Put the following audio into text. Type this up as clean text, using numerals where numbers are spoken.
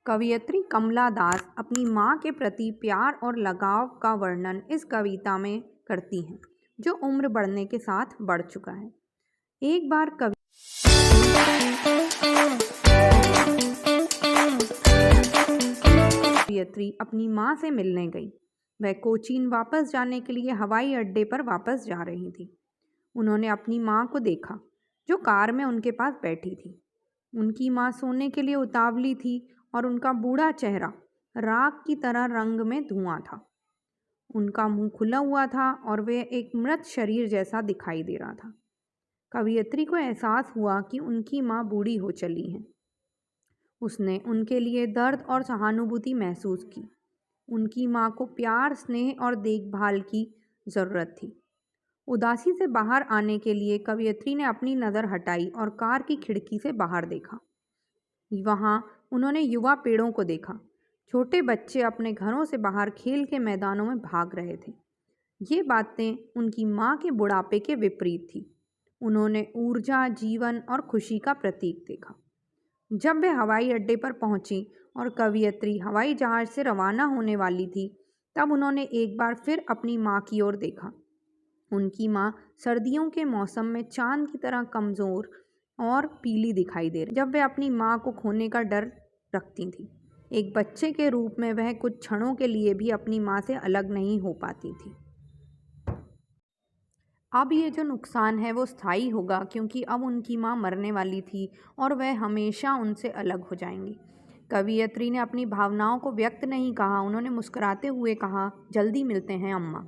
कवयित्री कमला दास अपनी माँ के प्रति प्यार और लगाव का वर्णन इस कविता में करती हैं, जो उम्र बढ़ने के साथ बढ़ चुका है। एक बार कवयित्री अपनी माँ से मिलने गई। वह कोचीन वापस जाने के लिए हवाई अड्डे पर वापस जा रही थी। उन्होंने अपनी माँ को देखा, जो कार में उनके पास बैठी थी। उनकी माँ सोने के लिए उतावली थी और उनका बूढ़ा चेहरा राख की तरह रंग में धुआं था। उनका मुंह खुला हुआ था और वे एक मृत शरीर जैसा दिखाई दे रहा था। कवयित्री को एहसास हुआ कि उनकी माँ बूढ़ी हो चली है। उसने उनके लिए दर्द और सहानुभूति महसूस की। उनकी माँ को प्यार, स्नेह और देखभाल की ज़रूरत थी। उदासी से बाहर आने के लिए कवयित्री ने अपनी नज़र हटाई और कार की खिड़की से बाहर देखा। वहाँ उन्होंने युवा पेड़ों को देखा। छोटे बच्चे अपने घरों से बाहर खेल के मैदानों में भाग रहे थे। ये बातें उनकी माँ के बुढ़ापे के विपरीत थी। उन्होंने ऊर्जा, जीवन और खुशी का प्रतीक देखा। जब वे हवाई अड्डे पर पहुंची और कवयित्री हवाई जहाज़ से रवाना होने वाली थी, तब उन्होंने एक बार फिर अपनी माँ की ओर देखा। उनकी माँ सर्दियों के मौसम में चांद की तरह कमज़ोर और पीली दिखाई दे रही। जब वे अपनी माँ को खोने का डर रखती थी, एक बच्चे के रूप में वह कुछ क्षणों के लिए भी अपनी माँ से अलग नहीं हो पाती थी। अब ये जो नुकसान है वो स्थायी होगा, क्योंकि अब उनकी माँ मरने वाली थी और वह हमेशा उनसे अलग हो जाएंगी। कवयित्री ने अपनी भावनाओं को व्यक्त नहीं कहा। उन्होंने मुस्कुराते हुए कहा, जल्दी मिलते हैं अम्मा।